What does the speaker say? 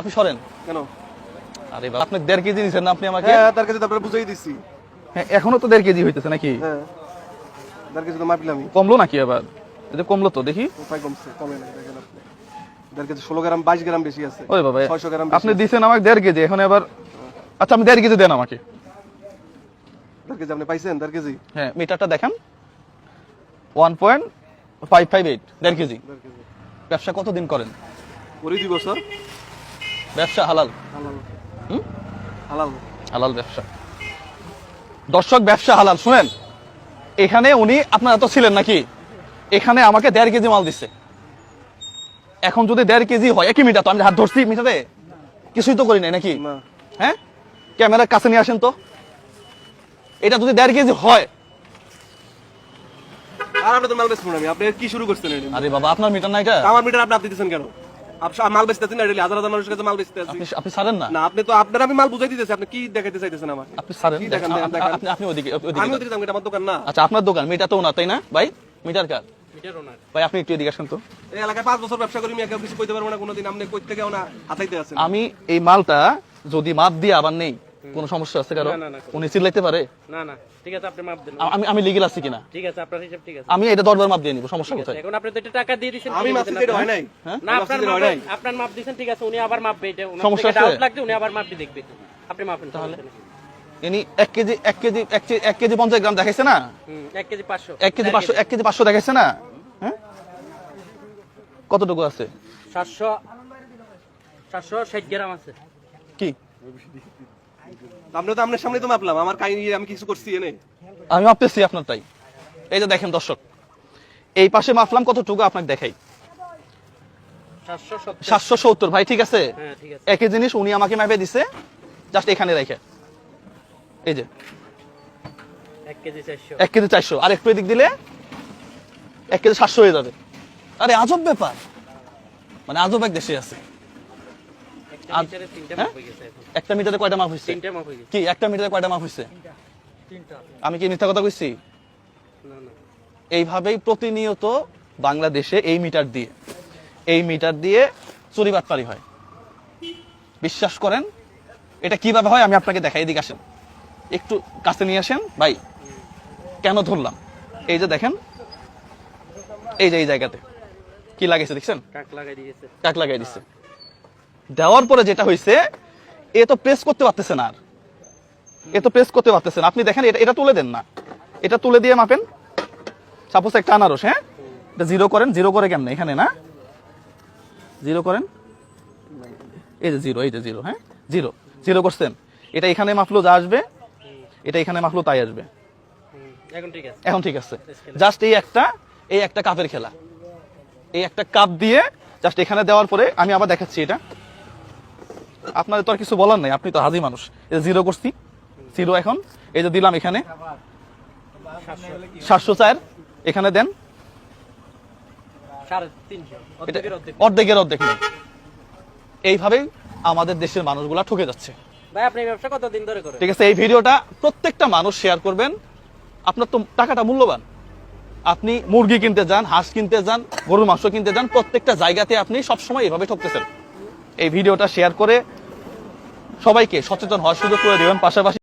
আপনি সরেন কেন? আরে বাবা আপনি 1.5 কেজি নিছেন না আপনি আমাকে? হ্যাঁ, তার কাছে তো আপনারা বুঝাই দিছি। হ্যাঁ এখনো তো 1.5 কেজি হইতেছে নাকি? হ্যাঁ, তার কাছে তো মাপলামই। কমলো নাকি আবার? এটা কমলো তো দেখি। কোথায় কমছে? কমে নাই, দেখেন আপনি। তার কাছে 16 গ্রাম 22 গ্রাম বেশি আছে। ওই বাবা 600 গ্রাম আপনি দিছেন আমাকে 1.5 কেজি, এখন আবার আচ্ছা আপনি 1.5 কেজি দেন আমাকে। তার কাছে আপনি পাইছেন তার কেজি? হ্যাঁ মিটারটা দেখেন 1.558 1.5 কেজি। ব্যবসা কতদিন করেন? ওরই 2 বছর। ব্যবসা হালাল? হালাল। হুম? হালাল। হালাল ব্যবসা। দর্শক ব্যবসা হালাল শুনেন, এখানে উনি আপনারা তো ছিলেন নাকি, এখানে আমাকে 1.5 কেজি মাল দিচ্ছে। এখন যদি 1.5 কেজি হয়, একই মিটার তো, আমি হাত ধরছি মিটারে কিছুই তো করি নাই নাকি? না। হ্যাঁ ক্যামেরার কাছে নিয়ে আসেন তো, এটা যদি 1.5 কেজি হয়। আর আপনি তো মাল বেচবেন আমি, আপনি কি শুরু করছেন এটা? আরে বাবা আপনার মিটার নাই এটা? আমার মিটার আপনি দিতেছেন কেন? আপনি মাল বেচতেছেন না, হাজার হাজার মানুষের কাছে মাল বেচতেছেন। আপনি ছাড়েন না। না, আপনি তো আপনার আমি মাল বুঝাই দিতেছি, আপনি কি দেখাইতে চাইতেছেন আমাকে? আপনি ছাড়েন, কি দেখান? আপনি ওদিকে আমি ওদিকে যাবো, এটা আমার দোকান না। আচ্ছা আপনার দোকান, মিটার তো ওনার তাই না ভাই? মিটার কার? মিটার ওনার। ভাই আপনি একটু এদিকে আসেন তো। এই এলাকায় 5 বছর ব্যবসা করি, আমি একা কিছু কইতে পারবো না কোনোদিন। আপনি কই থেকে ওনা হাতাইতে আছেন? আমি এই মালটা যদি মাপ দিয়ে আবার নেই, কোনো সমস্যা আছে কারো? উনি চিল্লাইতে পারে? না না ঠিক আছে, আপনি মাপ দেন। আমি লিগেল আছি কিনা? ঠিক আছে, আপনার হিসাব ঠিক আছে। আমি এটা 10 বার মাপ দিয়ে নিব, সমস্যা কোথায়? এখন আপনি তো এটা টাকা দিয়ে দিয়েছেন, আমি মাপ দিতে হয় নাই। না আপনার মাপ, আপনার মাপ দিয়েছেন ঠিক আছে, উনি আবার মাপবে। এটা ওনার সমস্যা থেকে আছে? ডাউট লাগবে, উনি আবার মাপটি দেখবে। আপনি মাপেন তাহলে। ইনি 1 কেজি 50 গ্রাম দেখাইছে না? 1 কেজি 500, 1 কেজি 500, 1 কেজি 500 দেখাইছে না? হ্যাঁ কতটুকু আছে? 760 গ্রাম আছে। কি আপনি তো আপনার সামনে তো মাপলাম, আমার কাহিনী আমি কিছু করছি এনে। আমি মাপতেছি আপনার তাই। এই যে দেখেন দর্শক, এই পাশে মাপলাম কতটুকু আপনাকে দেখাই। 770। 770 ভাই ঠিক আছে। হ্যাঁ ঠিক আছে। একই জিনিস উনি আমাকে মাপে দিছে, জাস্ট এখানে রেখে। এই যে 1 কেজি 400। 1 কেজি 400, আর একটু এদিক দিলে 1 কেজি 700 হয়ে যাবে। আরে আজব ব্যাপার, মানে আজব এক দেশে আছে। একটা মিটারে 3টা মাপ হয়ে গেছে এখন। একটা মিটারে কয়টা মাপ হইছে? 3টা মাপ হয়ে গেছে। কি একটা মিটারে কয়টা মাপ হইছে? 3টা। আমি কি মিথ্যা কথা কইছি? না না। এইভাবেই প্রতিনিয়ত বাংলাদেশে এই মিটার দিয়ে চুরি বাটপারি হয়। বিশ্বাস করেন, এটা কিভাবে হয় আমি আপনাকে দেখাই। এদিকে আসেন, একটু কাছে নিয়ে আসেন ভাই। কেন ধরলাম? এই যে দেখেন, এই যে এই জায়গাতে কি লাগাইছে দেখছেন? টাক লাগাই দিয়েছে। টাক লাগাই দিচ্ছে। দেওয়ার পরে যেটা হয়েছে, এ তো প্রেস করতে পারতেছে না, আপনি দেখেন, এটা তুলে দেন না, এটা তুলে দিয়ে মাপেন। সাপোজ একটা আনারস, হ্যাঁ এটা 0 করেন। 0 করে কেমনে এখানে না? 0 করেন, এই যে 0, এই যে 0, হ্যাঁ 0 করছেন। এটা এখানে মাপলো যা আসবে, এটা এখানে মাপলো তাই আসবে। এখন ঠিক আছে। জাস্ট এই একটা কাপের খেলা। এই একটা কাপ দিয়ে জাস্ট এখানে দেওয়ার পরে আমি আবার দেখাচ্ছি। এটা আপনাদের তো আর কিছু বলার নাই, আপনি তো হাজি মানুষ। এই যে 0 করছি, 0 এখন এই যে দিলাম এখানে 704, এখানে দেন 350। অর্ধেকের অর্ধেক নেই। এইভাবেই আমাদের দেশের মানুষগুলা ঠকে যাচ্ছে। ভাই আপনি এই ব্যবসা কতদিন ধরে করেন? ঠিক আছে, এই ভিডিওটা প্রত্যেকটা মানুষ শেয়ার করবেন। আপনার তো টাকাটা মূল্যবান। আপনি মুরগি কিনতে যান, হাঁস কিনতে যান, গরুর মাংস কিনতে যান, প্রত্যেকটা জায়গাতে আপনি সবসময় এভাবে ঠকতেছেন। এই ভিডিওটা শেয়ার করে সবাইকে সচেতন হওয়ার সুযোগ করে দেবেন। পাশাপাশি